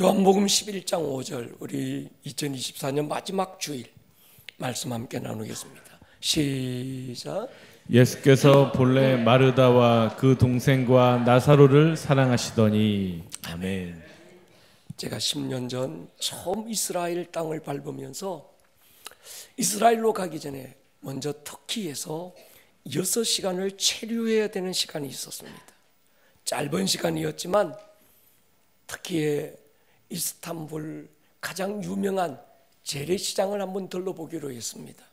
요한복음 11장 5절, 우리 2024년 마지막 주일 말씀 함께 나누겠습니다. 시작. 예수께서 본래 마르다와 그 동생과 나사로를 사랑하시더니. 아멘. 제가 10년 전 처음 이스라엘 땅을 밟으면서 이스라엘로 가기 전에 먼저 터키에서 6시간을 체류해야 되는 시간이 있었습니다. 짧은 시간이었지만 터키의 이스탄불 가장 유명한 재래시장을 한번 들러보기로 했습니다.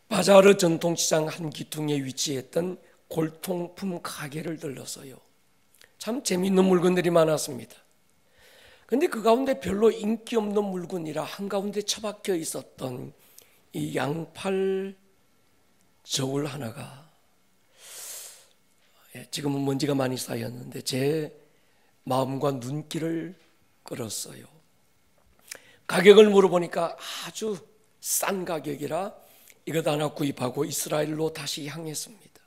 바자르 전통시장 한 기퉁에 위치했던 골통품 가게를 들러서요, 참 재미있는 물건들이 많았습니다. 그런데 그 가운데 별로 인기 없는 물건이라 한가운데 처박혀 있었던 이 양팔 저울 하나가, 지금은 먼지가 많이 쌓였는데 제 마음과 눈길을 끌었어요. 가격을 물어보니까 아주 싼 가격이라 이것 하나 구입하고 이스라엘로 다시 향했습니다.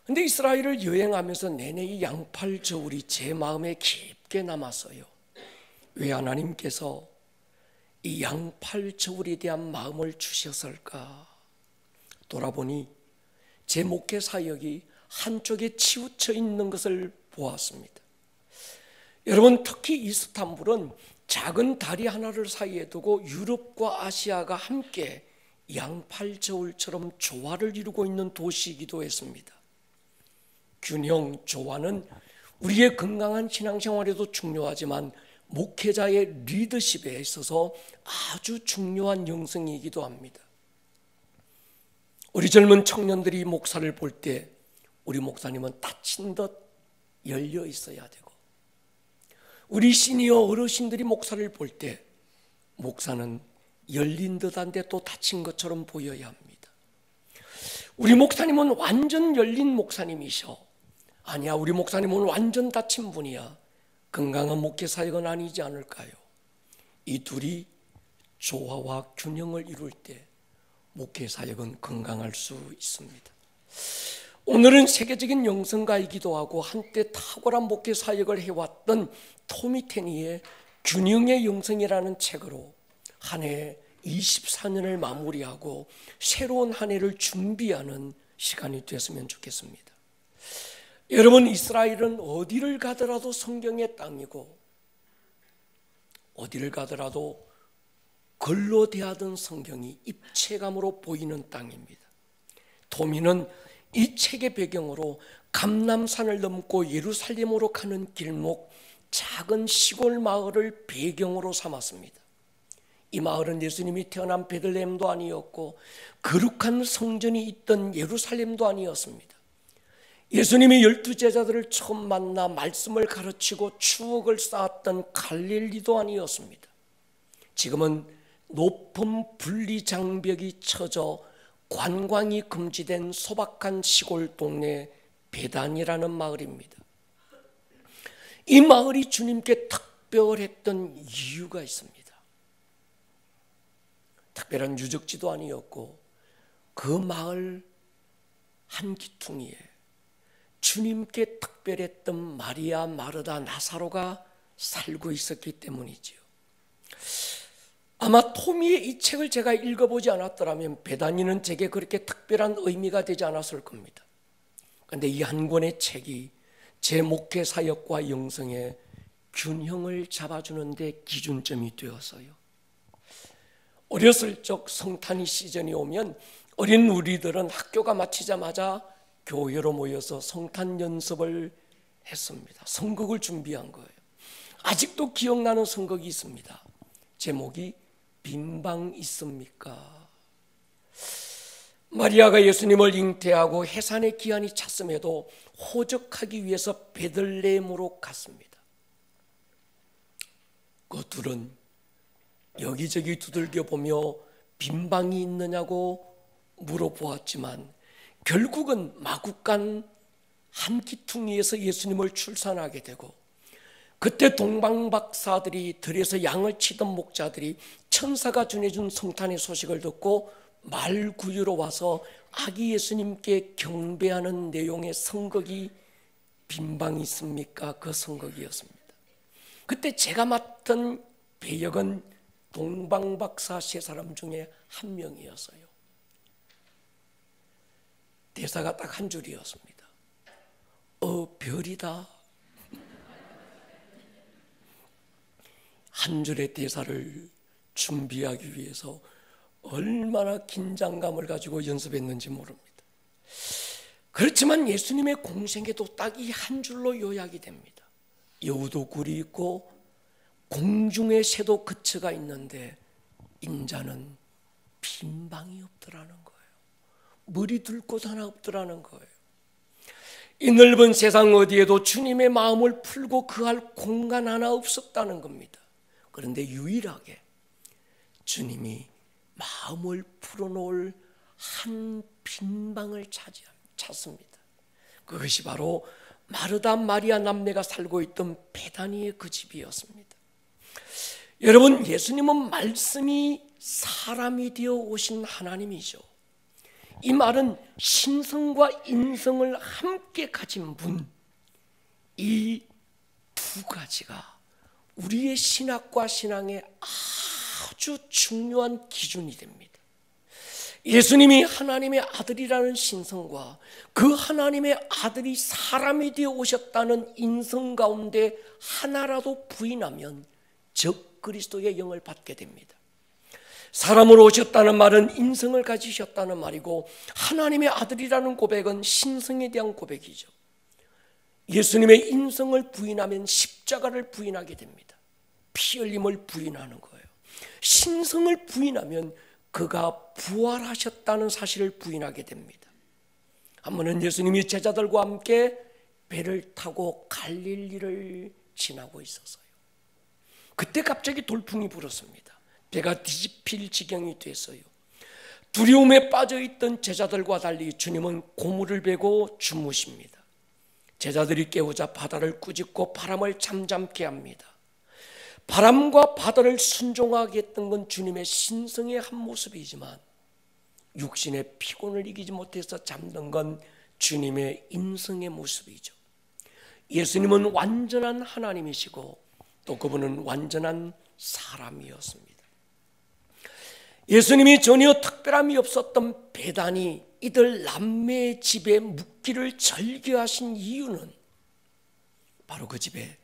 그런데 이스라엘을 여행하면서 내내 이 양팔 저울이 제 마음에 깊게 남았어요. 왜 하나님께서 이 양팔 저울에 대한 마음을 주셨을까? 돌아보니 제 목회 사역이 한쪽에 치우쳐 있는 것을 보았습니다. 여러분, 특히 이스탄불은 작은 다리 하나를 사이에 두고 유럽과 아시아가 함께 양팔 저울처럼 조화를 이루고 있는 도시이기도 했습니다. 균형, 조화는 우리의 건강한 신앙생활에도 중요하지만 목회자의 리더십에 있어서 아주 중요한 영성이기도 합니다. 우리 젊은 청년들이 목사를 볼 때 우리 목사님은 닫힌 듯 열려 있어야 되고, 우리 시니어 어르신들이 목사를 볼 때 목사는 열린 듯한데 또 닫힌 것처럼 보여야 합니다. 우리 목사님은 완전 열린 목사님이셔. 아니야, 우리 목사님은 완전 닫힌 분이야. 건강한 목회 사역은 아니지 않을까요? 이 둘이 조화와 균형을 이룰 때 목회 사역은 건강할 수 있습니다. 오늘은 세계적인 영성가이기도 하고 한때 탁월한 목회 사역을 해왔던 토미 테니의 균형의 영성이라는 책으로 한 해 24년을 마무리하고 새로운 한 해를 준비하는 시간이 됐으면 좋겠습니다. 여러분, 이스라엘은 어디를 가더라도 성경의 땅이고 어디를 가더라도 글로 대하던 성경이 입체감으로 보이는 땅입니다. 토미는 이 책의 배경으로 감람산을 넘고 예루살렘으로 가는 길목, 작은 시골 마을을 배경으로 삼았습니다. 이 마을은 예수님이 태어난 베들레헴도 아니었고 거룩한 성전이 있던 예루살렘도 아니었습니다. 예수님이 12제자들을 처음 만나 말씀을 가르치고 추억을 쌓았던 갈릴리도 아니었습니다. 지금은 높은 분리장벽이 쳐져 관광이 금지된 소박한 시골 동네 베단이라는 마을입니다. 이 마을이 주님께 특별했던 이유가 있습니다. 특별한 유적지도 아니었고 그 마을 한 기퉁이에 주님께 특별했던 마리아, 마르다, 나사로가 살고 있었기 때문이지요. 아마 토미의 이 책을 제가 읽어보지 않았더라면 베다니는 제게 그렇게 특별한 의미가 되지 않았을 겁니다. 그런데 이 한 권의 책이 제 목회 사역과 영성의 균형을 잡아주는 데 기준점이 되어서요. 어렸을 적 성탄이 시즌이 오면 어린 우리들은 학교가 마치자마자 교회로 모여서 성탄 연습을 했습니다. 선곡을 준비한 거예요. 아직도 기억나는 선곡이 있습니다. 제목이 빈방 있습니까? 마리아가 예수님을 잉태하고 해산의 기한이 찼음에도 호적하기 위해서 베들레헴으로 갔습니다. 그 둘은 여기저기 두들겨 보며 빈방이 있느냐고 물어보았지만 결국은 마구간 한 기퉁이에서 예수님을 출산하게 되고, 그때 동방박사들이 들에서 양을 치던 목자들이 천사가 전해준 성탄의 소식을 듣고 말 구유로 와서 아기 예수님께 경배하는 내용의 선곡이 빈방이 있습니까? 그 선곡이었습니다. 그때 제가 맡은 배역은 동방박사 세 사람 중에 한 명이었어요. 대사가 딱 한 줄이었습니다. 별이다. 한 줄의 대사를 준비하기 위해서 얼마나 긴장감을 가지고 연습했는지 모릅니다. 그렇지만 예수님의 공생애도 딱 이 한 줄로 요약이 됩니다. 여우도 굴이 있고 공중의 새도 그처가 있는데 인자는 빈방이 없더라는 거예요. 머리 둘 곳 하나 없더라는 거예요. 이 넓은 세상 어디에도 주님의 마음을 풀고 그할 공간 하나 없었다는 겁니다. 그런데 유일하게 주님이 마음을 풀어놓을 한 빈방을 찾습니다. 그것이 바로 마르다 마리아 남매가 살고 있던 베다니의 그 집이었습니다. 여러분, 예수님은 말씀이 사람이 되어 오신 하나님이죠. 이 말은 신성과 인성을 함께 가진 분, 이 두 가지가 우리의 신학과 신앙의 아주 중요한 기준이 됩니다. 예수님이 하나님의 아들이라는 신성과 그 하나님의 아들이 사람이 되어 오셨다는 인성 가운데 하나라도 부인하면 적 그리스도의 영을 받게 됩니다. 사람으로 오셨다는 말은 인성을 가지셨다는 말이고, 하나님의 아들이라는 고백은 신성에 대한 고백이죠. 예수님의 인성을 부인하면 십자가를 부인하게 됩니다. 피 흘림을 부인하는 거예요. 신성을 부인하면 그가 부활하셨다는 사실을 부인하게 됩니다. 한 번은 예수님이 제자들과 함께 배를 타고 갈릴리를 지나고 있었어요. 그때 갑자기 돌풍이 불었습니다. 배가 뒤집힐 지경이 됐어요. 두려움에 빠져있던 제자들과 달리 주님은 고물을 베고 주무십니다. 제자들이 깨우자 바다를 꾸짖고 바람을 잠잠케 합니다. 바람과 바다를 순종하게 했던 건 주님의 신성의 한 모습이지만 육신의 피곤을 이기지 못해서 잠든 건 주님의 인성의 모습이죠. 예수님은 완전한 하나님이시고 또 그분은 완전한 사람이었습니다. 예수님이 전혀 특별함이 없었던 베다니, 이들 남매의 집에 묵기를 절개하신 이유는 바로 그 집에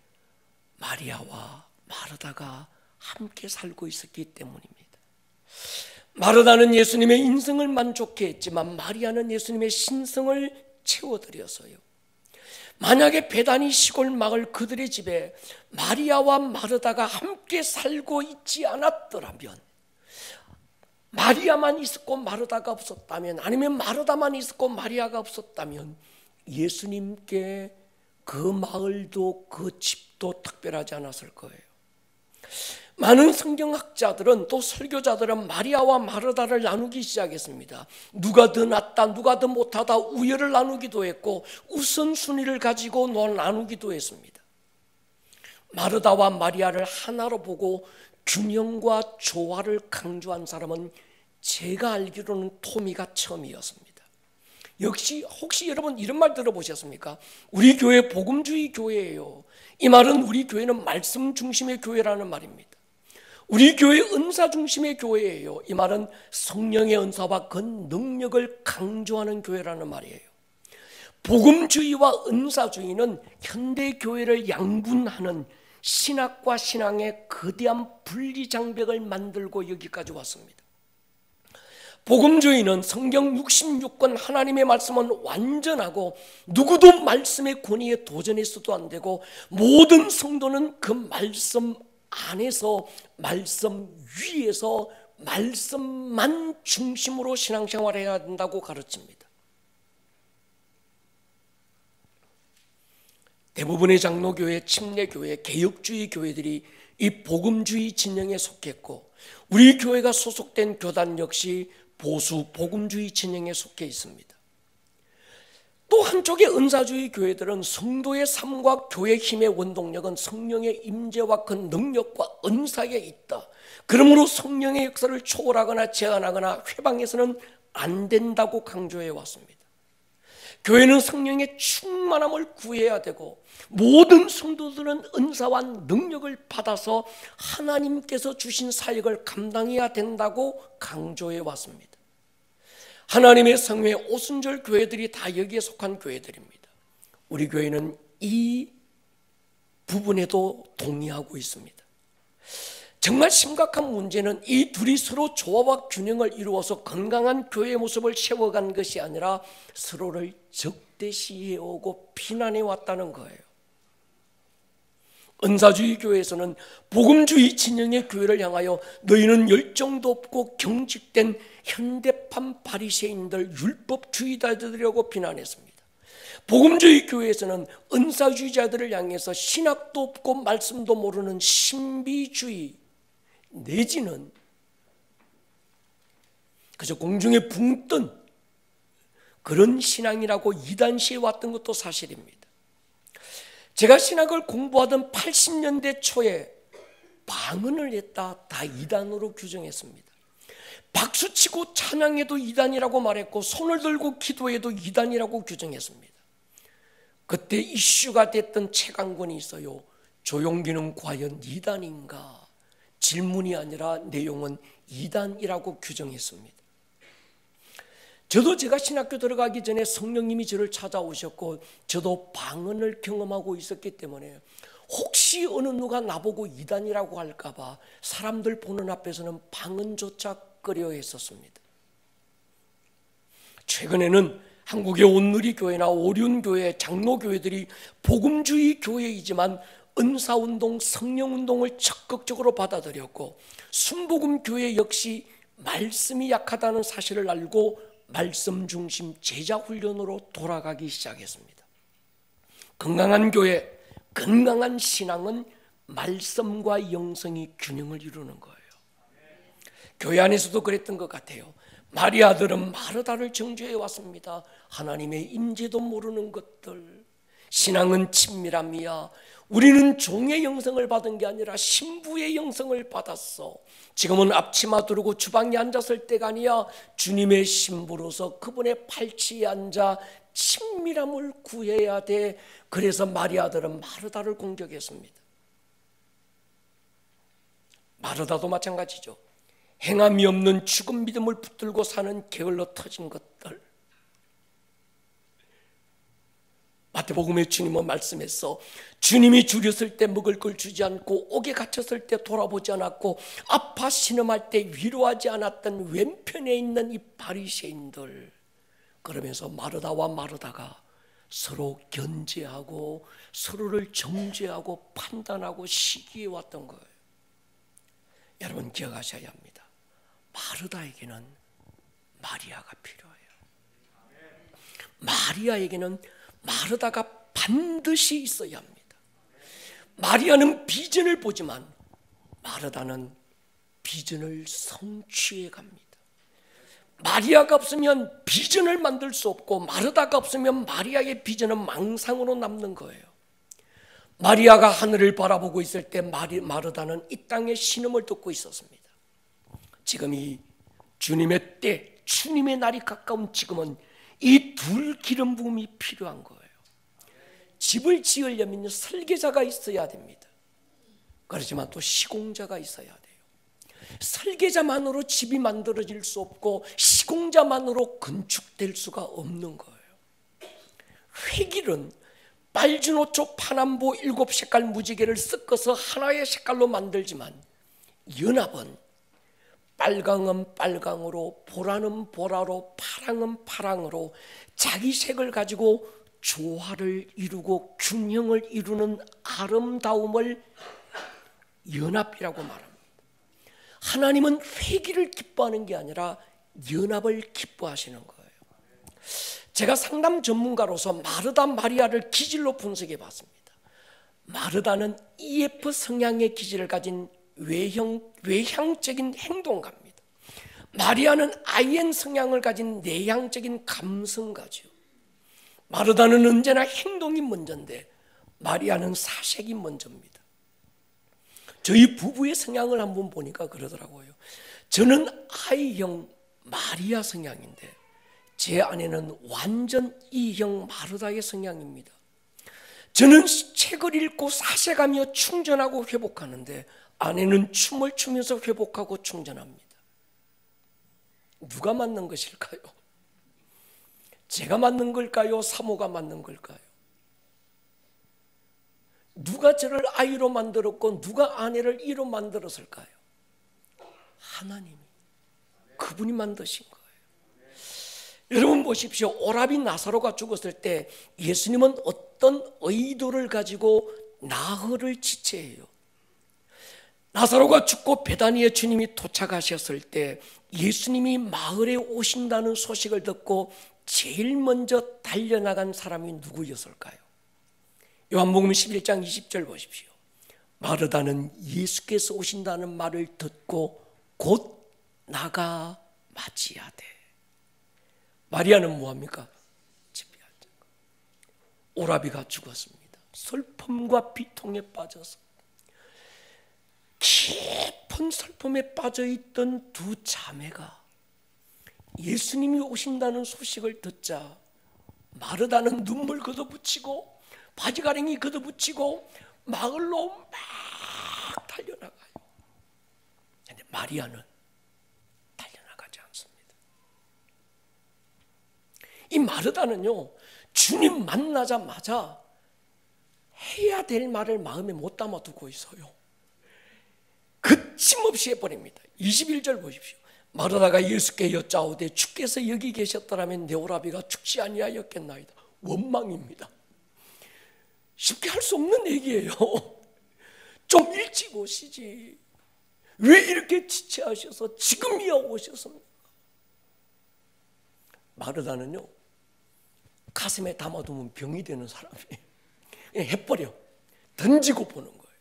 마리아와 마르다가 함께 살고 있었기 때문입니다. 마르다는 예수님의 인성을 만족해 했지만 마리아는 예수님의 신성을 채워드렸어요. 만약에 베다니 시골 마을 그들의 집에 마리아와 마르다가 함께 살고 있지 않았더라면, 마리아만 있었고 마르다가 없었다면, 아니면 마르다만 있었고 마리아가 없었다면 예수님께 그 마을도 그 집도 특별하지 않았을 거예요. 많은 성경학자들은 또 설교자들은 마리아와 마르다를 나누기 시작했습니다. 누가 더 낫다, 누가 더 못하다 우열을 나누기도 했고 우선순위를 가지고 나누기도 했습니다. 마르다와 마리아를 하나로 보고 균형과 조화를 강조한 사람은 제가 알기로는 토미가 처음이었습니다. 역시 혹시 여러분 이런 말 들어보셨습니까? 우리 교회 복음주의 교회예요. 이 말은 우리 교회는 말씀 중심의 교회라는 말입니다. 우리 교회 은사 중심의 교회예요. 이 말은 성령의 은사와 그 능력을 강조하는 교회라는 말이에요. 복음주의와 은사주의는 현대 교회를 양분하는 신학과 신앙의 거대한 분리장벽을 만들고 여기까지 왔습니다. 복음주의는 성경 66권 하나님의 말씀은 완전하고 누구도 말씀의 권위에 도전해서도 안 되고 모든 성도는 그 말씀 안에서, 말씀 위에서 말씀만 중심으로 신앙생활을 해야 된다고 가르칩니다. 대부분의 장로교회, 침례교회, 개혁주의 교회들이 이 복음주의 진영에 속했고 우리 교회가 소속된 교단 역시 보수 복음주의 진영에 속해 있습니다. 또 한쪽의 은사주의 교회들은 성도의 삶과 교회 힘의 원동력은 성령의 임재와 그 능력과 은사에 있다. 그러므로 성령의 역사를 초월하거나 제한하거나 회방해서는 안 된다고 강조해 왔습니다. 교회는 성령의 충만함을 구해야 되고 모든 성도들은 은사와 능력을 받아서 하나님께서 주신 사역을 감당해야 된다고 강조해 왔습니다. 하나님의 성회의 오순절 교회들이 다 여기에 속한 교회들입니다. 우리 교회는 이 부분에도 동의하고 있습니다. 정말 심각한 문제는 이 둘이 서로 조화와 균형을 이루어서 건강한 교회의 모습을 세워간 것이 아니라 서로를 적대시해오고 비난해왔다는 거예요. 은사주의 교회에서는 복음주의 진영의 교회를 향하여 너희는 열정도 없고 경직된 현대판 바리새인들 율법주의자들이라고 비난했습니다. 복음주의 교회에서는 은사주의자들을 향해서 신학도 없고 말씀도 모르는 신비주의 내지는 그저 공중에 붕 뜬 그런 신앙이라고 이단시해 왔던 것도 사실입니다. 제가 신학을 공부하던 80년대 초에 방언을 했다 다 이단으로 규정했습니다. 박수치고 찬양해도 이단이라고 말했고 손을 들고 기도해도 이단이라고 규정했습니다. 그때 이슈가 됐던 책 한 권이 있어요. 조용기는 과연 이단인가? 질문이 아니라 내용은 이단이라고 규정했습니다. 저도 제가 신학교 들어가기 전에 성령님이 저를 찾아오셨고 저도 방언을 경험하고 있었기 때문에 혹시 어느 누가 나보고 이단이라고 할까 봐 사람들 보는 앞에서는 방언조차 꺼려했었습니다. 최근에는 한국의 온누리교회나 오륜교회, 장로교회들이 복음주의 교회이지만 은사운동, 성령운동을 적극적으로 받아들였고 순복음교회 역시 말씀이 약하다는 사실을 알고 말씀 중심 제자훈련으로 돌아가기 시작했습니다. 건강한 교회, 건강한 신앙은 말씀과 영성이 균형을 이루는 거예요. 교회 안에서도 그랬던 것 같아요. 마리아들은 마르다를 정죄해 왔습니다. 하나님의 임재도 모르는 것들. 신앙은 친밀함이야. 우리는 종의 영성을 받은 게 아니라 신부의 영성을 받았어. 지금은 앞치마 두르고 주방에 앉았을 때가 아니야. 주님의 신부로서 그분의 팔치에 앉아 친밀함을 구해야 돼. 그래서 마리아들은 마르다를 공격했습니다. 마르다도 마찬가지죠. 행함이 없는 죽은 믿음을 붙들고 사는 게을러 터진 것들. 마태복음에 주님은 말씀했어. 주님이 줄였을 때 먹을 걸 주지 않고 옥에 갇혔을 때 돌아보지 않았고 아파 신음할 때 위로하지 않았던 왼편에 있는 이 바리새인들. 그러면서 마르다와 마르다가 서로 견제하고 서로를 정죄하고 판단하고 시기해 왔던 거예요. 여러분 기억하셔야 합니다. 마르다에게는 마리아가 필요해요. 마리아에게는 마르다가 반드시 있어야 합니다. 마리아는 비전을 보지만 마르다는 비전을 성취해 갑니다. 마리아가 없으면 비전을 만들 수 없고 마르다가 없으면 마리아의 비전은 망상으로 남는 거예요. 마리아가 하늘을 바라보고 있을 때 마르다는 이 땅의 신음을 듣고 있었습니다. 지금 이 주님의 때, 주님의 날이 가까운 지금은 이 둘 기름 부음이 필요한 거예요. 집을 지으려면 설계자가 있어야 됩니다. 그렇지만 또 시공자가 있어야 돼요. 설계자만으로 집이 만들어질 수 없고 시공자만으로 건축될 수가 없는 거예요. 획일은 빨주노초 파남보 7색깔 무지개를 섞어서 하나의 색깔로 만들지만 연합은 빨강은 빨강으로, 보라는 보라로, 파랑은 파랑으로 자기 색을 가지고 조화를 이루고 균형을 이루는 아름다움을 연합이라고 말합니다. 하나님은 회기를 기뻐하는 게 아니라 연합을 기뻐하시는 거예요. 제가 상담 전문가로서 마르다 마리아를 기질로 분석해 봤습니다. 마르다는 EF 성향의 기질을 가진 외향적인 행동가입니다. 마리아는 IN 성향을 가진 내향적인 감성가죠. 마르다는 언제나 행동이 먼저인데 마리아는 사색이 먼저입니다. 저희 부부의 성향을 한번 보니까 그러더라고요. 저는 I형 마리아 성향인데 제 아내는 완전 E형 마르다의 성향입니다. 저는 책을 읽고 사색하며 충전하고 회복하는데 아내는 춤을 추면서 회복하고 충전합니다. 누가 맞는 것일까요? 제가 맞는 걸까요? 사모가 맞는 걸까요? 누가 저를 아이로 만들었고 누가 아내를 이로 만들었을까요? 하나님이, 그분이 만드신 거예요. 여러분 보십시오. 오라비 나사로가 죽었을 때 예수님은 어떤 의도를 가지고 나흘을 지체해요. 나사로가 죽고 베다니에 주님이 도착하셨을 때 예수님이 마을에 오신다는 소식을 듣고 제일 먼저 달려나간 사람이 누구였을까요? 요한복음 11장 20절 보십시오. 마르다는 예수께서 오신다는 말을 듣고 곧 나가 맞이하되. 마리아는 뭐합니까? 집에 앉아. 오라비가 죽었습니다. 슬픔과 비통에 빠져서 깊은 슬픔에 빠져있던 두 자매가 예수님이 오신다는 소식을 듣자 마르다는 눈물 걷어붙이고 바지가랭이 걷어붙이고 마을로 막 달려나가요. 그런데 마리아는 달려나가지 않습니다. 이 마르다는요, 주님 만나자마자 해야 될 말을 마음에 못 담아두고 있어요. 거침없이 해버립니다. 21절 보십시오. 마르다가 예수께 여짜오되 주께서 여기 계셨더라면 내 오라비가 죽지 아니하였겠나이다. 원망입니다. 쉽게 할 수 없는 얘기예요. 좀 일찍 오시지. 왜 이렇게 지체하셔서 지금이야 오셨습니까? 마르다는요, 가슴에 담아두면 병이 되는 사람이에요. 해버려. 던지고 보는 거예요.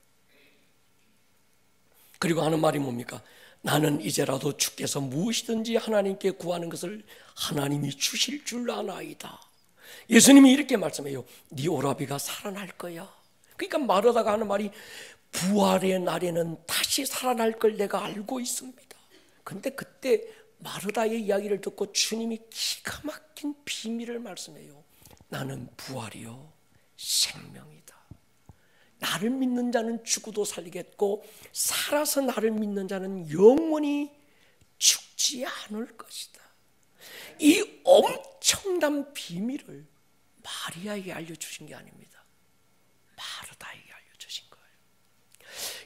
그리고 하는 말이 뭡니까? 나는 이제라도 주께서 무엇이든지 하나님께 구하는 것을 하나님이 주실 줄 아나이다. 예수님이 이렇게 말씀해요. 네 오라비가 살아날 거야. 그러니까 마르다가 하는 말이 부활의 날에는 다시 살아날 걸 내가 알고 있습니다. 근데 그때 마르다의 이야기를 듣고 주님이 기가 막힌 비밀을 말씀해요. 나는 부활이요 생명이다. 나를 믿는 자는 죽어도 살리겠고 살아서 나를 믿는 자는 영원히 죽지 않을 것이다. 이 엄청난 비밀을 마리아에게 알려주신 게 아닙니다. 마르다에게 알려주신 거예요.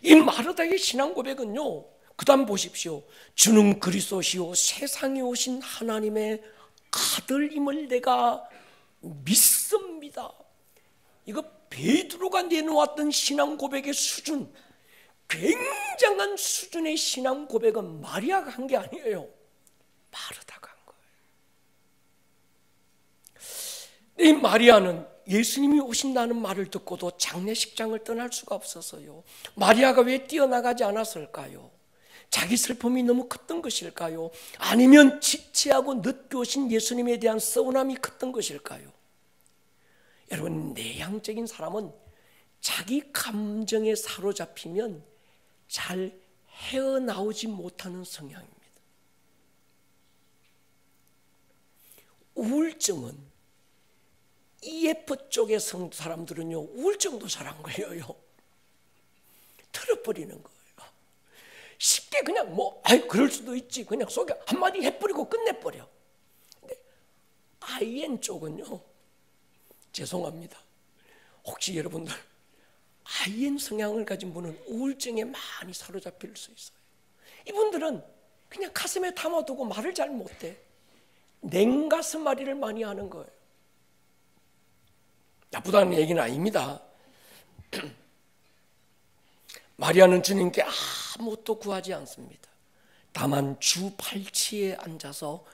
이 마르다의 신앙 고백은요, 그 다음 보십시오. 주는 그리스도시요 세상에 오신 하나님의 아들임을 내가 믿습니다. 이거 베드로가 내놓았던 신앙 고백의 수준, 굉장한 수준의 신앙 고백은 마리아가 한 게 아니에요. 마르다가 한 거예요. 이 마리아는 예수님이 오신다는 말을 듣고도 장례식장을 떠날 수가 없었어요. 마리아가 왜 뛰어나가지 않았을까요? 자기 슬픔이 너무 컸던 것일까요? 아니면 지체하고 늦게 오신 예수님에 대한 서운함이 컸던 것일까요? 여러분, 내향적인 사람은 자기 감정에 사로잡히면 잘 헤어나오지 못하는 성향입니다. 우울증은 EF 쪽의 사람들은요, 우울증도 잘 안 걸려요. 틀어버리는 거예요. 쉽게 그냥 그럴 수도 있지. 그냥 속에 한마디 해버리고 끝내버려. 근데 IN 쪽은요, 죄송합니다. 혹시 여러분들 IN 성향을 가진 분은 우울증에 많이 사로잡힐 수 있어요. 이분들은 그냥 가슴에 담아두고 말을 잘 못해. 냉가슴앓이를 많이 하는 거예요. 나쁘다는 얘기는 아닙니다. 마리아는 주님께 아무것도 구하지 않습니다. 다만 주 발치에 앉아서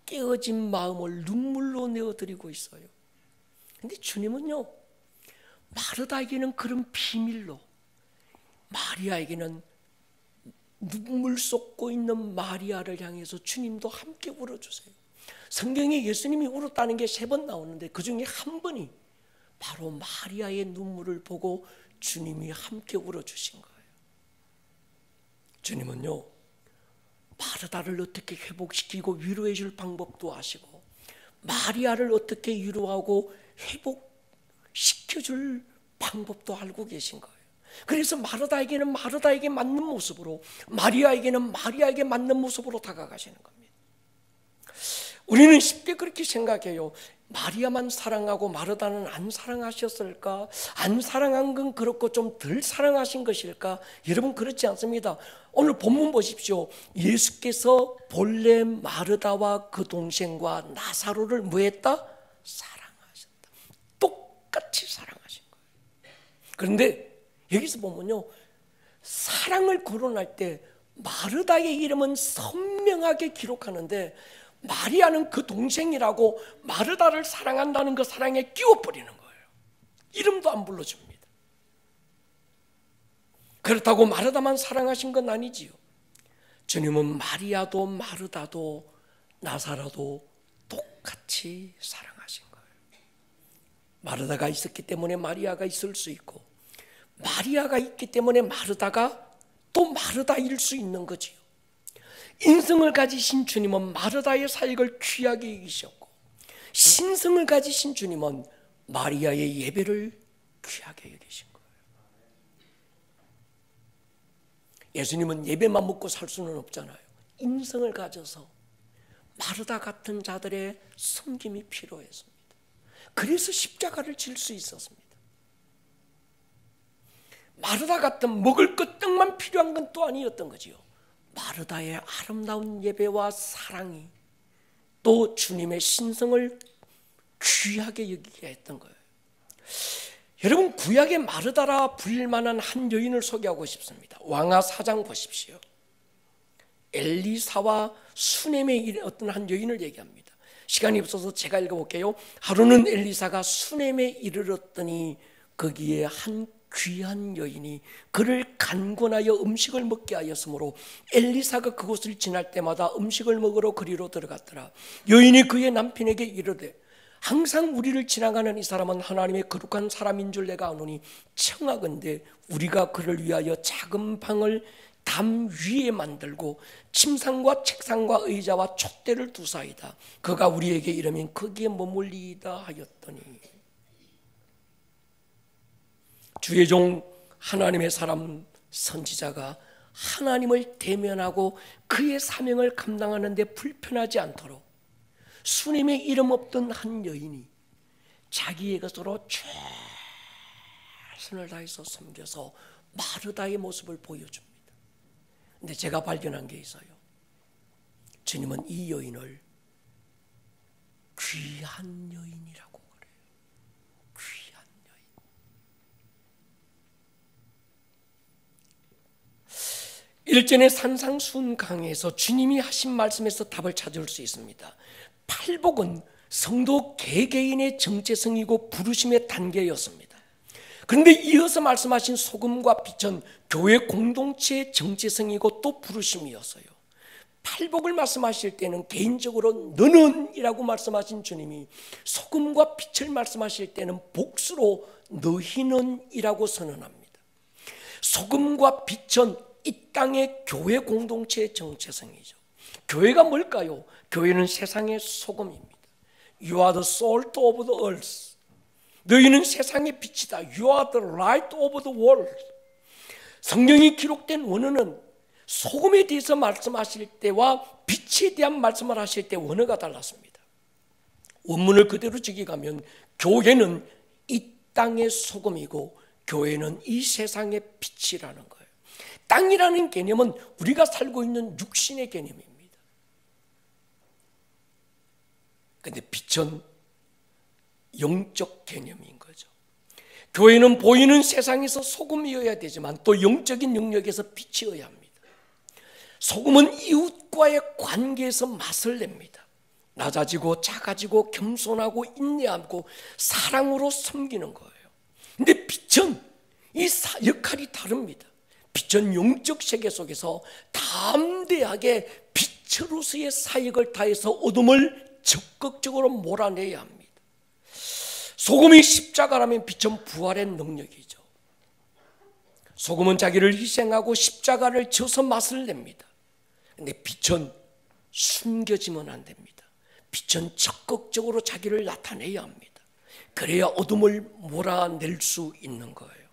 깨어진 마음을 눈물로 내어드리고 있어요. 근데 주님은요, 마르다에게는 그런 비밀로, 마리아에게는 눈물 쏟고 있는 마리아를 향해서 주님도 함께 울어주세요. 성경에 예수님이 울었다는 게 3번 나오는데 그 중에 한 번이 바로 마리아의 눈물을 보고 주님이 함께 울어주신 거예요. 주님은요, 마르다를 어떻게 회복시키고 위로해 줄 방법도 아시고 마리아를 어떻게 위로하고 회복시켜줄 방법도 알고 계신 거예요. 그래서 마르다에게는 마르다에게 맞는 모습으로, 마리아에게는 마리아에게 맞는 모습으로 다가가시는 겁니다. 우리는 쉽게 그렇게 생각해요. 마리아만 사랑하고 마르다는 안 사랑하셨을까? 안 사랑한 건 그렇고 좀 덜 사랑하신 것일까? 여러분, 그렇지 않습니다. 오늘 본문 보십시오. 예수께서 본래 마르다와 그 동생과 나사로를 뭐했다? 사랑하셨다. 똑같이 사랑하신 거예요. 그런데 여기서 보면요, 사랑을 거론할 때 마르다의 이름은 선명하게 기록하는데 마리아는 그 동생이라고 마르다를 사랑한다는 그 사랑에 끼워버리는 거예요. 이름도 안 불러줍니다. 그렇다고 마르다만 사랑하신 건 아니지요. 주님은 마리아도 마르다도 나사로도 똑같이 사랑하신 거예요. 마르다가 있었기 때문에 마리아가 있을 수 있고, 마리아가 있기 때문에 마르다가 또 마르다일 수 있는 거지요. 인성을 가지신 주님은 마르다의 사역을 귀하게 여기셨고, 신성을 가지신 주님은 마리아의 예배를 귀하게 여기신 거예요. 예수님은 예배만 먹고 살 수는 없잖아요. 인성을 가져서 마르다 같은 자들의 섬김이 필요했습니다. 그래서 십자가를 질 수 있었습니다. 마르다 같은 먹을 것 떡만 필요한 건 또 아니었던 거지요. 마르다의 아름다운 예배와 사랑이 또 주님의 신성을 귀하게 여기게 했던 거예요. 여러분, 구약의 마르다라 불릴 만한 한 여인을 소개하고 싶습니다. 왕하 4장 보십시오. 엘리사와 수넴의 어떤 한 여인을 얘기합니다. 시간이 없어서 제가 읽어볼게요. 하루는 엘리사가 수넴에 이르렀더니 거기에 한 귀한 여인이 그를 간곤하여 음식을 먹게 하였으므로 엘리사가 그곳을 지날 때마다 음식을 먹으러 그리로 들어갔더라. 여인이 그의 남편에게 이르되 항상 우리를 지나가는 이 사람은 하나님의 거룩한 사람인 줄 내가 아노니 청하건대 우리가 그를 위하여 작은 방을 담 위에 만들고 침상과 책상과 의자와 촛대를 두사이다. 그가 우리에게 이르면 거기에 머물리이다 하였더니, 주의 종 하나님의 사람 선지자가 하나님을 대면하고 그의 사명을 감당하는 데 불편하지 않도록 수넴의 이름 없던 한 여인이 자기의 것으로 최선을 다해서 섬겨서 마르다의 모습을 보여줍니다. 근데 제가 발견한 게 있어요. 주님은 이 여인을 귀한 여인이라고 그래요. 귀한 여인. 일전의 산상순강에서 주님이 하신 말씀에서 답을 찾을 수 있습니다. 팔복은 성도 개개인의 정체성이고 부르심의 단계였습니다. 그런데 이어서 말씀하신 소금과 빛은 교회 공동체의 정체성이고 또 부르심이었어요. 팔복을 말씀하실 때는 개인적으로 너는 이라고 말씀하신 주님이, 소금과 빛을 말씀하실 때는 복수로 너희는 이라고 선언합니다. 소금과 빛은 이 땅의 교회 공동체의 정체성이죠. 교회가 뭘까요? 교회는 세상의 소금입니다. You are the salt of the earth. 너희는 세상의 빛이다. You are the light of the world. 성경이 기록된 원어는 소금에 대해서 말씀하실 때와 빛에 대한 말씀을 하실 때 원어가 달랐습니다. 원문을 그대로 적어가면 교회는 이 땅의 소금이고 교회는 이 세상의 빛이라는 거예요. 땅이라는 개념은 우리가 살고 있는 육신의 개념입니다. 그런데 빛은 영적 개념인 거죠. 교회는 보이는 세상에서 소금이어야 되지만 또 영적인 영역에서 빛이어야 합니다. 소금은 이웃과의 관계에서 맛을 냅니다. 낮아지고 작아지고 겸손하고 인내하고 사랑으로 섬기는 거예요. 그런데 빛은 이 역할이 다릅니다. 빛은 영적 세계 속에서 담대하게 빛으로서의 사역을 다해서 어둠을 적극적으로 몰아내야 합니다. 소금이 십자가라면 빛은 부활의 능력이죠. 소금은 자기를 희생하고 십자가를 져서 맛을 냅니다. 그런데 빛은 숨겨지면 안 됩니다. 빛은 적극적으로 자기를 나타내야 합니다. 그래야 어둠을 몰아낼 수 있는 거예요.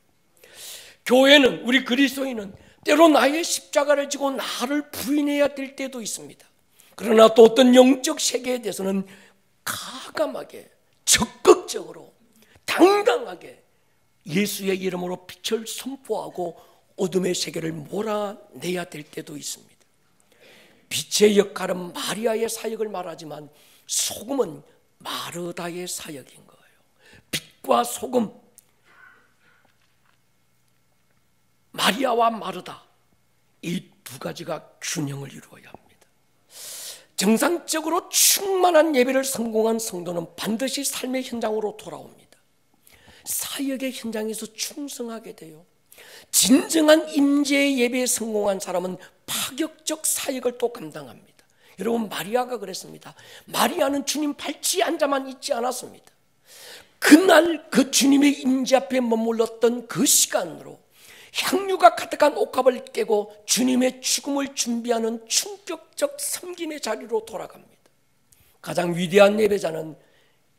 교회는, 우리 그리스도인은 때로 나의 십자가를 지고 나를 부인해야 될 때도 있습니다. 그러나 또 어떤 영적 세계에 대해서는 가감하게, 적극적으로, 당당하게 예수의 이름으로 빛을 선포하고 어둠의 세계를 몰아내야 될 때도 있습니다. 빛의 역할은 마리아의 사역을 말하지만 소금은 마르다의 사역인 거예요. 빛과 소금, 마리아와 마르다, 이 두 가지가 균형을 이루어야 합니다. 정상적으로 충만한 예배를 성공한 성도는 반드시 삶의 현장으로 돌아옵니다. 사역의 현장에서 충성하게 돼요. 진정한 임재의 예배에 성공한 사람은 파격적 사역을 또 감당합니다. 여러분, 마리아가 그랬습니다. 마리아는 주님 발치 앉아만 있지 않았습니다. 그날 그 주님의 임재 앞에 머물렀던 그 시간으로 향유가 가득한 옥합을 깨고 주님의 죽음을 준비하는 충격적 섬김의 자리로 돌아갑니다. 가장 위대한 예배자는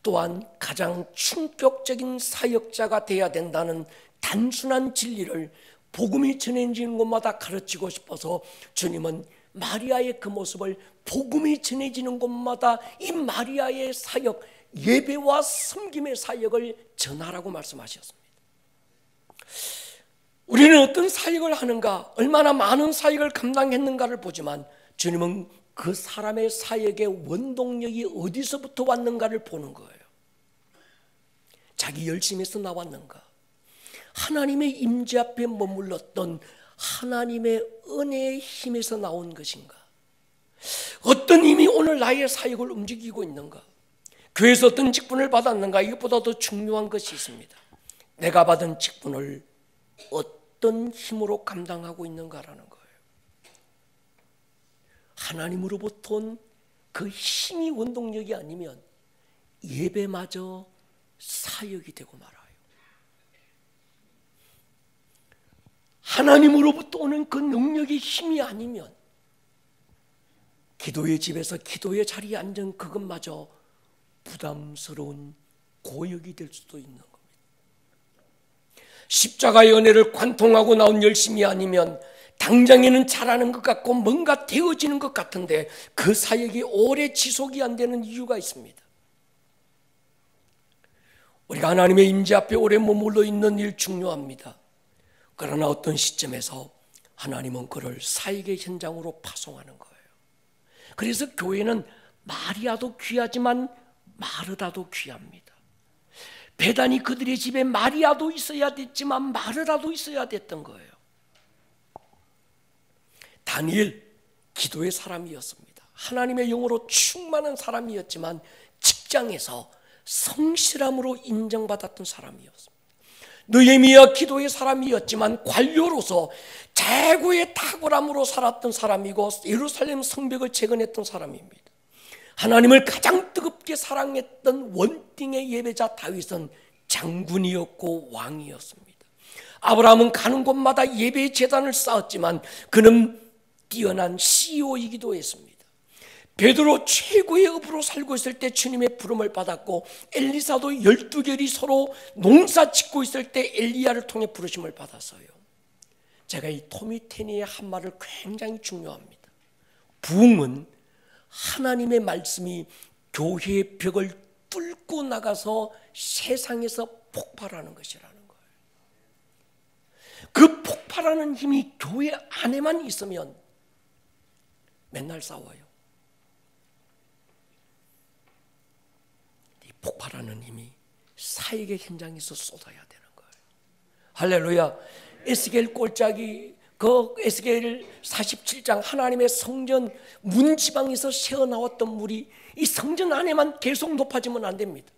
또한 가장 충격적인 사역자가 되어야 된다는 단순한 진리를 복음이 전해지는 곳마다 가르치고 싶어서 주님은 마리아의 그 모습을 복음이 전해지는 곳마다 이 마리아의 사역, 예배와 섬김의 사역을 전하라고 말씀하셨습니다. 우리는 어떤 사역을 하는가, 얼마나 많은 사역을 감당했는가를 보지만 주님은 그 사람의 사역의 원동력이 어디서부터 왔는가를 보는 거예요. 자기 열심에서 나왔는가, 하나님의 임재 앞에 머물렀던 하나님의 은혜의 힘에서 나온 것인가, 어떤 힘이 오늘 나의 사역을 움직이고 있는가, 교회에서 어떤 직분을 받았는가, 이것보다 더 중요한 것이 있습니다. 내가 받은 직분을 어떤 힘으로 감당하고 있는가라는 거예요. 하나님으로부터 온 그 힘이 원동력이 아니면 예배마저 사역이 되고 말아요. 하나님으로부터 오는 그 능력이 힘이 아니면 기도의 집에서 기도의 자리에 앉은 그것마저 부담스러운 고역이 될 수도 있는 겁니다. 십자가의 은혜를 관통하고 나온 열심이 아니면 당장에는 잘하는 것 같고 뭔가 되어지는 것 같은데 그 사역이 오래 지속이 안 되는 이유가 있습니다. 우리가 하나님의 임재 앞에 오래 머물러 있는 일 중요합니다. 그러나 어떤 시점에서 하나님은 그를 사역의 현장으로 파송하는 거예요. 그래서 교회는 마리아도 귀하지만 마르다도 귀합니다. 베다니 그들의 집에 마리아도 있어야 됐지만 마르다도 있어야 됐던 거예요. 다니엘, 기도의 사람이었습니다. 하나님의 영으로 충만한 사람이었지만 직장에서 성실함으로 인정받았던 사람이었습니다. 느헤미야, 기도의 사람이었지만 관료로서 최고의 탁월함으로 살았던 사람이고 예루살렘 성벽을 재건했던 사람입니다. 하나님을 가장 뜨겁게 사랑했던 원띵의 예배자 다윗은 장군이었고 왕이었습니다. 아브라함은 가는 곳마다 예배의 제단을 쌓았지만 그는 뛰어난 CEO이기도 했습니다. 베드로 최고의 업으로 살고 있을 때 주님의 부름을 받았고 엘리사도 12결이 서로 농사 짓고 있을 때 엘리야를 통해 부르심을 받았어요. 제가 이 토미 테니의 한 말을 굉장히 중요합니다. 부흥은 하나님의 말씀이 교회의 벽을 뚫고 나가서 세상에서 폭발하는 것이라는 거예요. 그 폭발하는 힘이 교회 안에만 있으면 맨날 싸워요. 이 폭발하는 힘이 사역의 현장에서 쏟아야 되는 거예요. 할렐루야. 에스겔 꼴짝이 그 에스겔 47장 하나님의 성전 문지방에서 새어나왔던 물이 이 성전 안에만 계속 높아지면 안 됩니다.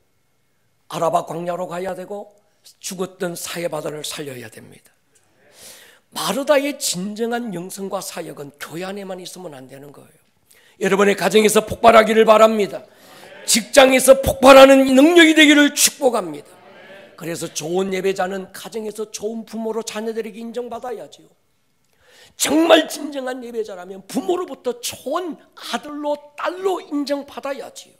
아라바 광야로 가야 되고 죽었던 사해바다를 살려야 됩니다. 마르다의 진정한 영성과 사역은 교회 안에만 있으면 안 되는 거예요. 여러분의 가정에서 폭발하기를 바랍니다. 직장에서 폭발하는 능력이 되기를 축복합니다. 그래서 좋은 예배자는 가정에서 좋은 부모로 자녀들에게 인정받아야지요. 정말 진정한 예배자라면 부모로부터 좋은 아들로 딸로 인정받아야지요.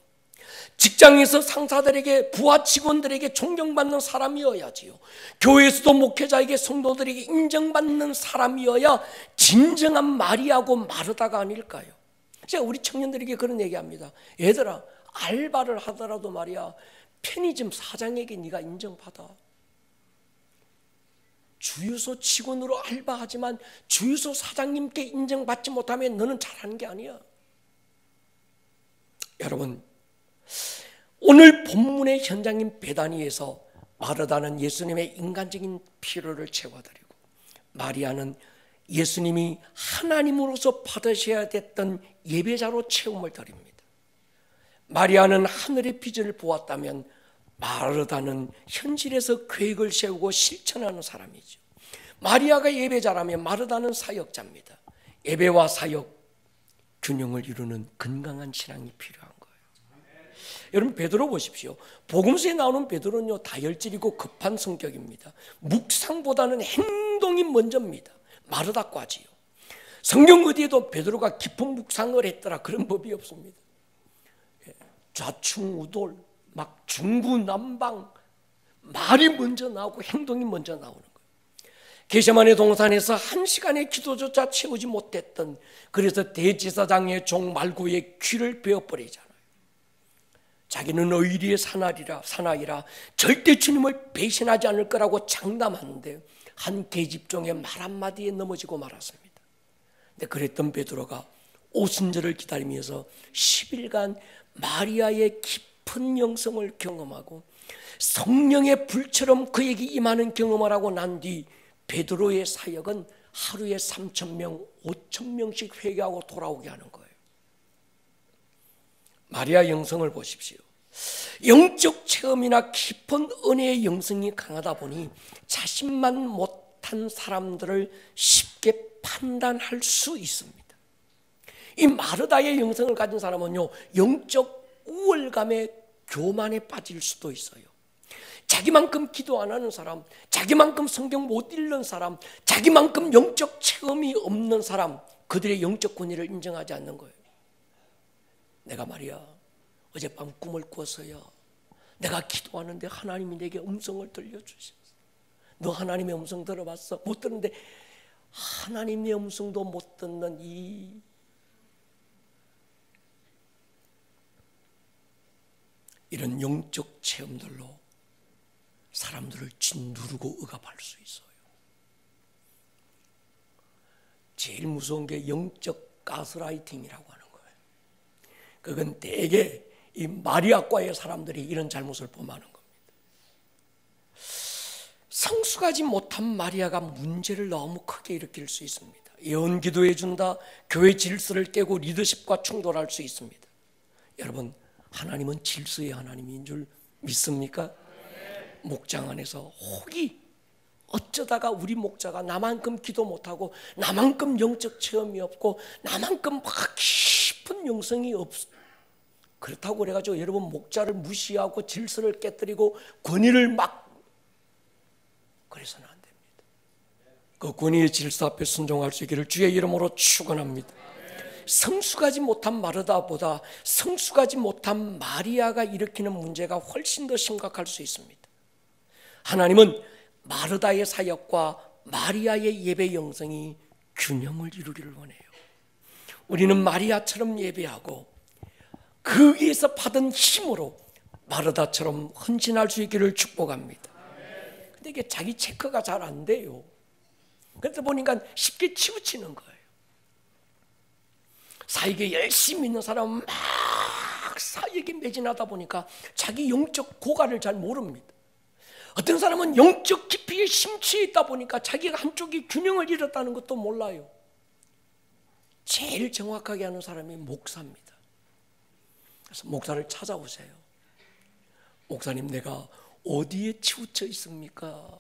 직장에서 상사들에게, 부하 직원들에게 존경받는 사람이어야지요. 교회에서도 목회자에게, 성도들에게 인정받는 사람이어야 진정한 마리아고 마르다가 아닐까요? 제가 우리 청년들에게 그런 얘기합니다. 얘들아, 알바를 하더라도 말이야, 편의점 사장에게 네가 인정받아. 주유소 직원으로 알바하지만 주유소 사장님께 인정받지 못하면 너는 잘하는 게 아니야. 여러분, 오늘 본문의 현장인 베다니에서 마르다는 예수님의 인간적인 필요를 채워드리고, 마리아는 예수님이 하나님으로서 받으셔야 됐던 예배자로 체험을 드립니다. 마리아는 하늘의 비전을 보았다면 마르다는 현실에서 계획을 세우고 실천하는 사람이죠. 마리아가 예배자라면 마르다는 사역자입니다. 예배와 사역, 균형을 이루는 건강한 신앙이 필요한 거예요. 여러분, 베드로 보십시오. 복음서에 나오는 베드로는요, 다혈질이고 급한 성격입니다. 묵상보다는 행동이 먼저입니다. 마르다까지요. 성경 어디에도 베드로가 깊은 묵상을 했더라 그런 법이 없습니다. 좌충우돌, 막 중구난방, 말이 먼저 나오고 행동이 먼저 나오는 거예요. 게세마네 동산에서 1시간의 기도조차 채우지 못했던, 그래서 대제사장의 종 말고의 귀를 베어버리잖아요. 자기는 의리의 사나이라 절대 주님을 배신하지 않을 거라고 장담하는데 한 계집종의 말 한마디에 넘어지고 말았습니다. 근데 그랬던 베드로가 오순절을 기다리면서 10일간 마리아의 깊은 영성을 경험하고 성령의 불처럼 그에게 임하는 경험을 하고 난 뒤 베드로의 사역은 하루에 3,000명, 5,000명씩 회개하고 돌아오게 하는 거예요. 마리아 영성을 보십시오. 영적 체험이나 깊은 은혜의 영성이 강하다 보니 자신만 못한 사람들을 쉽게 판단할 수 있습니다. 이 마르다의 영성을 가진 사람은요, 영적 우월감에 교만에 빠질 수도 있어요. 자기만큼 기도 안 하는 사람, 자기만큼 성경 못 읽는 사람, 자기만큼 영적 체험이 없는 사람, 그들의 영적 권위를 인정하지 않는 거예요. 내가 말이야, 어젯밤 꿈을 꿨어요. 내가 기도하는데 하나님이 내게 음성을 들려주셨어. 너 하나님의 음성 들어봤어? 못 듣는데 하나님의 음성도 못 듣는 이런 영적 체험들로 사람들을 짓누르고 억압할 수 있어요. 제일 무서운 게 영적 가스라이팅이라고 하는 거예요. 그건 대개 이 마리아과의 사람들이 이런 잘못을 범하는 겁니다. 성숙하지 못한 마리아가 문제를 너무 크게 일으킬 수 있습니다. 예언 기도해 준다, 교회 질서를 깨고 리더십과 충돌할 수 있습니다. 여러분, 하나님은 질서의 하나님인 줄 믿습니까? 목장 안에서 혹이 어쩌다가 우리 목자가 나만큼 기도 못하고 나만큼 영적 체험이 없고 나만큼 막 깊은 영성이 없어, 그렇다고 그래가지고 여러분 목자를 무시하고 질서를 깨뜨리고 권위를 막, 그래서는 안 됩니다. 그 권위의 질서 앞에 순종할 수 있기를 주의 이름으로 축원합니다. 성숙하지 못한 마르다보다 성숙하지 못한 마리아가 일으키는 문제가 훨씬 더 심각할 수 있습니다. 하나님은 마르다의 사역과 마리아의 예배 영성이 균형을 이루기를 원해요. 우리는 마리아처럼 예배하고 그 위에서 받은 힘으로 마르다처럼 헌신할 수 있기를 축복합니다. 근데 이게 자기 체크가 잘 안 돼요. 그러다 보니까 쉽게 치우치는 거예요. 사역에 열심히 있는 사람은 막 사역에 매진하다 보니까 자기 영적 고갈을 잘 모릅니다. 어떤 사람은 영적 깊이에 심취해 있다 보니까 자기가 한쪽이 균형을 잃었다는 것도 몰라요. 제일 정확하게 하는 사람이 목사입니다. 그래서 목사를 찾아오세요. 목사님, 내가 어디에 치우쳐 있습니까?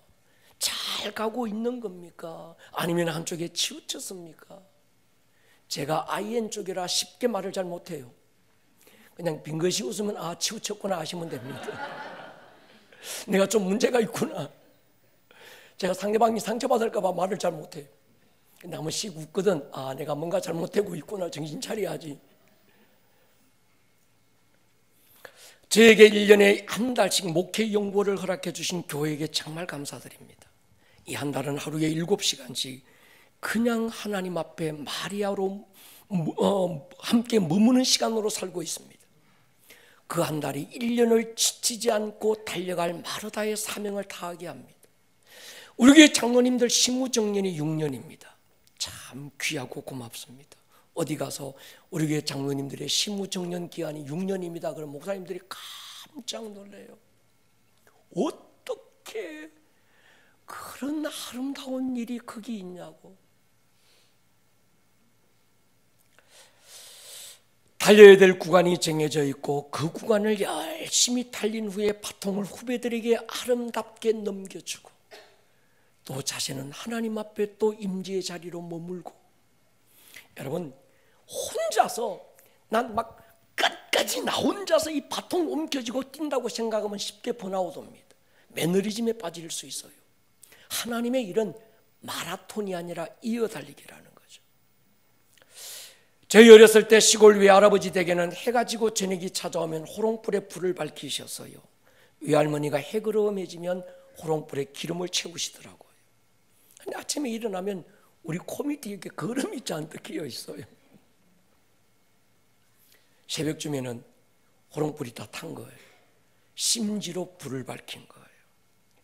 잘 가고 있는 겁니까? 아니면 한쪽에 치우쳤습니까? 제가 IN 쪽이라 쉽게 말을 잘 못해요. 그냥 빙긋이 웃으면 아, 치우쳤구나 하시면 됩니다. 내가 좀 문제가 있구나. 제가 상대방이 상처받을까 봐 말을 잘 못해요. 근데 한 번씩 웃거든. 아, 내가 뭔가 잘못되고 있구나, 정신 차려야지. 저에게 1년에 한 달씩 목회 연구를 허락해 주신 교회에게 정말 감사드립니다. 이 한 달은 하루에 7시간씩 그냥 하나님 앞에 마리아로 함께 머무는 시간으로 살고 있습니다. 그 한 달이 1년을 지치지 않고 달려갈 마르다의 사명을 다하게 합니다. 우리 교회 장로님들 심우정년이 6년입니다. 참 귀하고 고맙습니다. 어디 가서 우리 교회 장로님들의 심우정년 기간이 6년입니다. 그럼 목사님들이 깜짝 놀래요. 어떻게 그런 아름다운 일이 거기 있냐고. 달려야 될 구간이 정해져 있고 그 구간을 열심히 달린 후에 바통을 후배들에게 아름답게 넘겨주고 또 자신은 하나님 앞에 또 임재의 자리로 머물고, 여러분 혼자서 난 막 끝까지 나 혼자서 이 바통 옮겨지고 뛴다고 생각하면 쉽게 번아웃 옵니다. 매너리즘에 빠질 수 있어요. 하나님의 일은 마라톤이 아니라 이어달리기라는 거죠. 저희 어렸을 때 시골 외할아버지 댁에는 해가 지고 저녁이 찾아오면 호롱불에 불을 밝히셨어요. 외할머니가 해그름해지면 호롱불에 기름을 채우시더라고요. 근데 아침에 일어나면 우리 코밑에 거름이 잔뜩 끼어 있어요. 새벽쯤에는 호롱불이 다 탄 거예요. 심지로 불을 밝힌 거예요.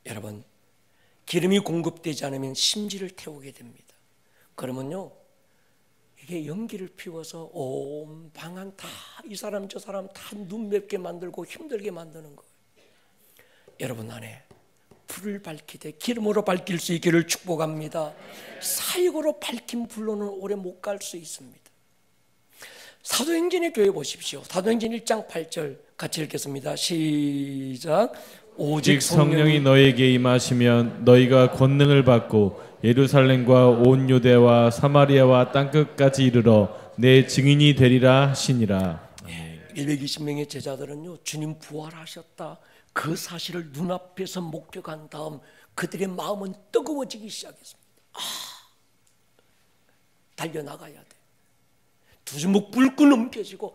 여러분, 기름이 공급되지 않으면 심지를 태우게 됩니다. 그러면요, 이게 연기를 피워서 온 방안 다 이 사람 저 사람 다 눈 맵게 만들고 힘들게 만드는 거예요. 여러분 안에 불을 밝히되 기름으로 밝힐 수 있기를 축복합니다. 사역으로 밝힌 불로는 오래 못 갈 수 있습니다. 사도행전의 교회 보십시오. 사도행전 1장 8절 같이 읽겠습니다. 시작. 오직 성령이 너에게 임하시면 너희가 권능을 받고 예루살렘과 온 유대와 사마리아와 땅끝까지 이르러 내 증인이 되리라 하시니라. 120명의 제자들은요, 주님 부활하셨다 그 사실을 눈앞에서 목격한 다음 그들의 마음은 뜨거워지기 시작했습니다. 달려나가야 돼. 두 주먹 불끈 넘겨지고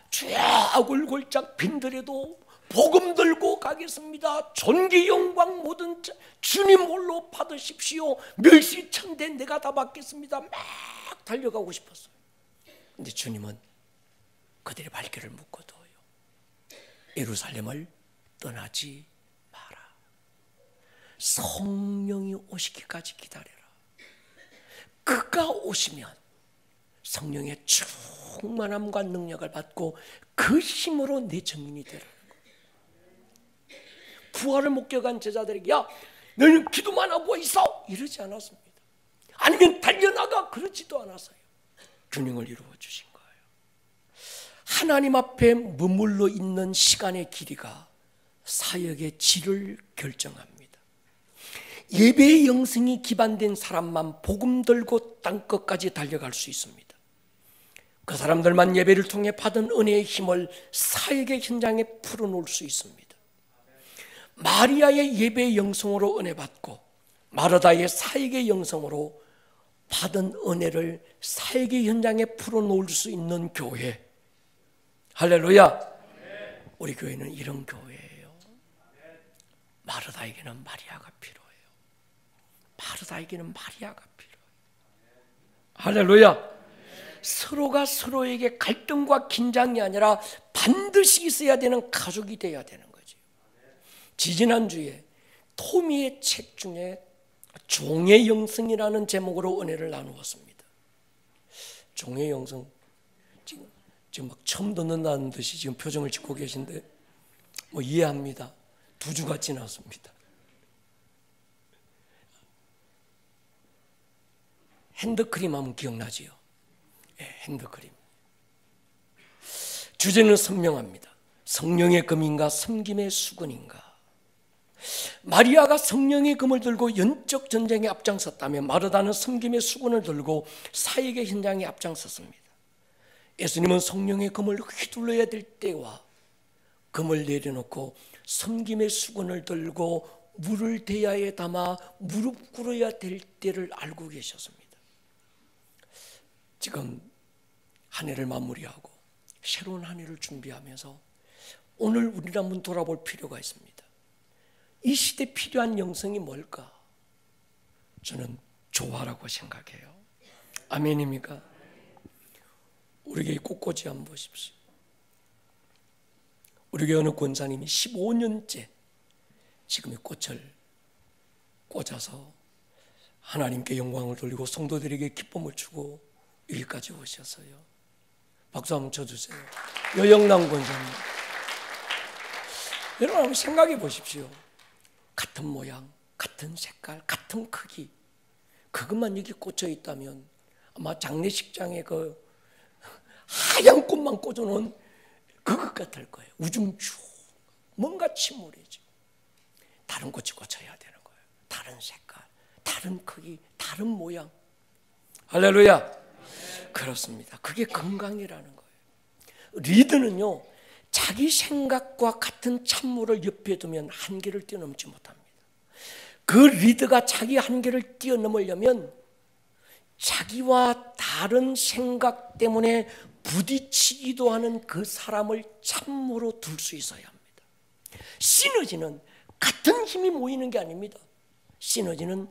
주야 골골짝 빈들에도 복음 들고 가겠습니다. 존귀 영광 모든 주님 홀로 받으십시오. 멸시천대 내가 다 받겠습니다. 막 달려가고 싶었어요. 근데 주님은 그들의 발길을 묶어둬요. 예루살렘을 떠나지 마라. 성령이 오시기까지 기다려라. 그가 오시면 성령의 충만함과 능력을 받고 그 힘으로 내 증인이 되라는 거예요. 부활을 목격한 제자들에게 야 너는 기도만 하고 있어 이러지 않았습니다. 아니면 달려나가 그러지도 않았어요. 균형을 이루어 주신 거예요. 하나님 앞에 머물러 있는 시간의 길이가 사역의 질을 결정합니다. 예배의 영성이 기반된 사람만 복음 들고 땅끝까지 달려갈 수 있습니다. 그 사람들만 예배를 통해 받은 은혜의 힘을 사역의 현장에 풀어놓을 수 있습니다. 마리아의 예배의 영성으로 은혜 받고 마르다의 사역의 영성으로 받은 은혜를 사역의 현장에 풀어놓을 수 있는 교회. 할렐루야. 우리 교회는 이런 교회예요. 마르다에게는 마리아가 필요해요. 마르다에게는 마리아가 필요해요. 할렐루야. 서로가 서로에게 갈등과 긴장이 아니라 반드시 있어야 되는 가족이 되어야 되는 거죠. 지지난주에 토미의 책 중에 종의 영성이라는 제목으로 은혜를 나누었습니다. 종의 영성, 지금 막 처음 듣는다는 듯이 지금 표정을 짓고 계신데 뭐 이해합니다. 2주가 지났습니다. 핸드크림 하면 기억나지요? 네, 핸드크림. 주제는 선명합니다. 성령의 금인가 섬김의 수건인가. 마리아가 성령의 금을 들고 영적 전쟁에 앞장섰다면 마르다는 섬김의 수건을 들고 사역의 현장에 앞장섰습니다. 예수님은 성령의 금을 휘둘러야 될 때와 금을 내려놓고 섬김의 수건을 들고 물을 대야에 담아 무릎 꿇어야 될 때를 알고 계셨습니다. 지금 한 해를 마무리하고 새로운 한 해를 준비하면서 오늘 우리는 한번 돌아볼 필요가 있습니다. 이 시대에 필요한 영성이 뭘까? 저는 조화라고 생각해요. 아멘입니까? 우리 교회 꽃꽂이 한번 보십시오. 우리 교회 어느 권사님이 15년째 지금 이 꽃을 꽂아서 하나님께 영광을 돌리고 성도들에게 기쁨을 주고 여기까지 오셨어요. 박수 한번 쳐주세요. 여영남 권사님. 여러분 한번 생각해 보십시오. 같은 모양, 같은 색깔, 같은 크기, 그것만 여기 꽂혀 있다면 아마 장례식장에 그 하얀 꽃만 꽂아놓은 그것 같을 거예요. 우중충 뭔가 침울해지고. 다른 꽃이 꽂혀야 되는 거예요. 다른 색깔, 다른 크기, 다른 모양. 할렐루야. 그렇습니다. 그게 건강이라는 거예요. 리더는요, 자기 생각과 같은 찬물을 옆에 두면 한계를 뛰어넘지 못합니다. 그 리더가 자기 한계를 뛰어넘으려면 자기와 다른 생각 때문에 부딪히기도 하는 그 사람을 참으로 둘 수 있어야 합니다. 시너지는 같은 힘이 모이는 게 아닙니다. 시너지는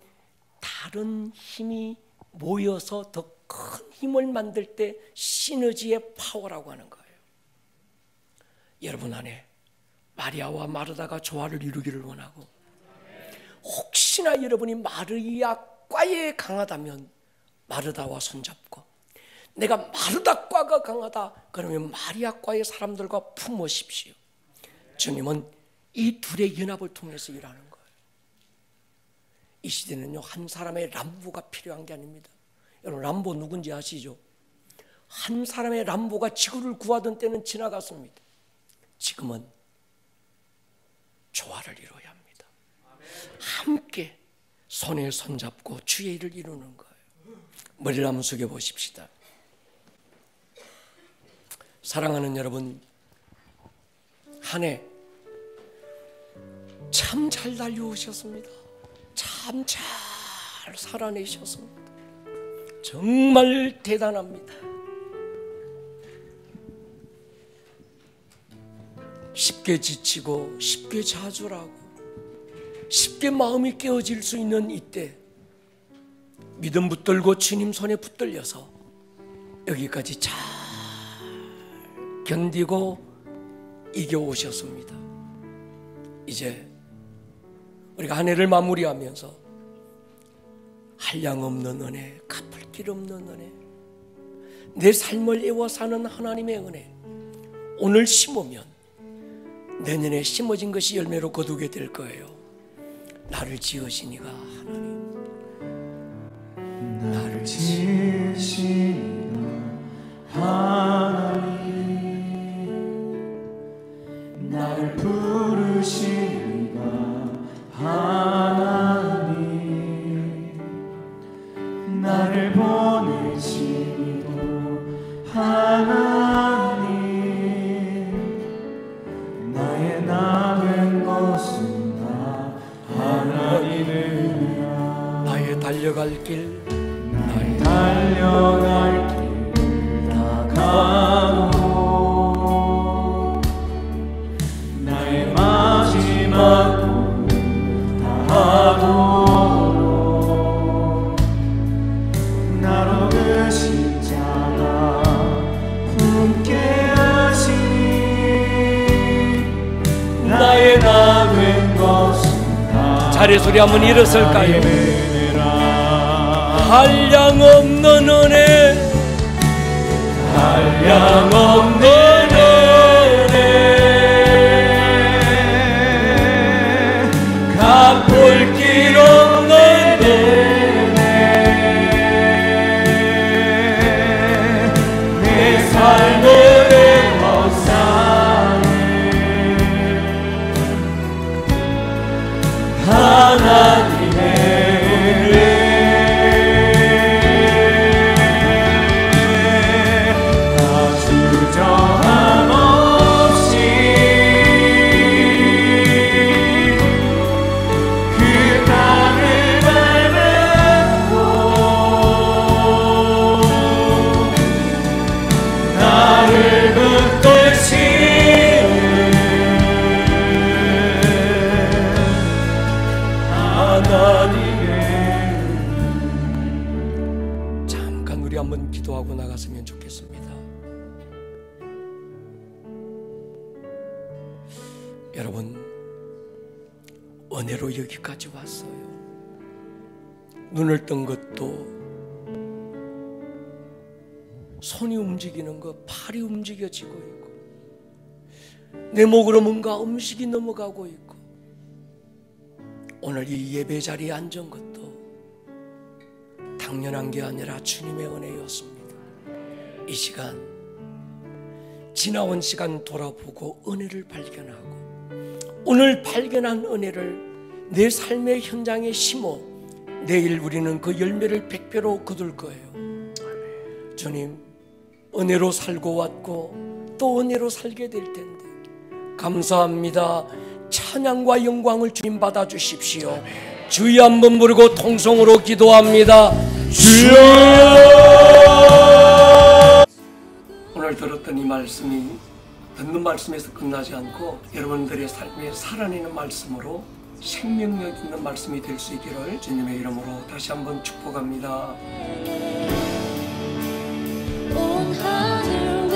다른 힘이 모여서 더 큰 힘을 만들 때 시너지의 파워라고 하는 거예요. 여러분 안에 마리아와 마르다가 조화를 이루기를 원하고, 혹시나 여러분이 마리아과에 강하다면 마르다와 손잡고, 내가 마르다과가 강하다 그러면 마리아과의 사람들과 품으십시오. 주님은 이 둘의 연합을 통해서 일하는 거예요. 이 시대는요, 한 사람의 람보가 필요한 게 아닙니다. 여러분 람보 누군지 아시죠? 한 사람의 람보가 지구를 구하던 때는 지나갔습니다. 지금은 조화를 이루어야 합니다. 함께 손에 손잡고 주의 일을 이루는 거예요. 머리를 한번 숙여 보십시다. 사랑하는 여러분, 한 해 참 잘 달려오셨습니다. 참 잘 살아내셨습니다. 정말 대단합니다. 쉽게 지치고 쉽게 좌절하고 쉽게 마음이 깨어질 수 있는 이때 믿음 붙들고 주님 손에 붙들려서 여기까지 잘 견디고 이겨오셨습니다. 이제 우리가 한 해를 마무리하면서 한량없는 은혜, 갚을 길 없는 은혜, 내 삶을 애워 사는 하나님의 은혜, 오늘 심으면 내년에 심어진 것이 열매로 거두게 될 거예요. 나를 지으신 이가 하나님, 나를 지으신 이가 하나님, 나를 부르신 이가 하나님, 나를 보내신 이도 하나님, 나의 남은 것은 다 하나님이라. 나의 달려갈 길, 나의 달려갈 길 다 가고, 나의 마지막 꿈 다 하도록 나로 그 십자가 품게 하시니, 나의 남은 것은 다 자리 소리 한번 일었을까요? 한량없는 은혜, 한량없는 은혜, 갚을 길 없는 은혜, 내 삶을 애워싸네. 하나님의 은혜, 다 주저하 기도하고 나갔으면 좋겠습니다. 여러분, 은혜로 여기까지 왔어요. 눈을 뜬 것도, 손이 움직이는 것, 팔이 움직여지고 있고, 내 목으로 뭔가 음식이 넘어가고 있고, 오늘 이 예배 자리에 앉은 것도 당연한 게 아니라 주님의 은혜였습니다. 이 시간, 지나온 시간 돌아보고 은혜를 발견하고, 오늘 발견한 은혜를 내 삶의 현장에 심어 내일 우리는 그 열매를 100배로 거둘 거예요. 주님, 은혜로 살고 왔고 또 은혜로 살게 될 텐데 감사합니다. 찬양과 영광을 주님 받아주십시오. 주여 한번 부르고 통성으로 기도합니다. 주여! 오늘 들었던 이 말씀이 듣는 말씀에서 끝나지 않고 여러분들의 삶에 살아내는 말씀으로 생명력 있는 말씀이 될 수 있기를 주님의 이름으로 다시 한번 축복합니다. 온 하늘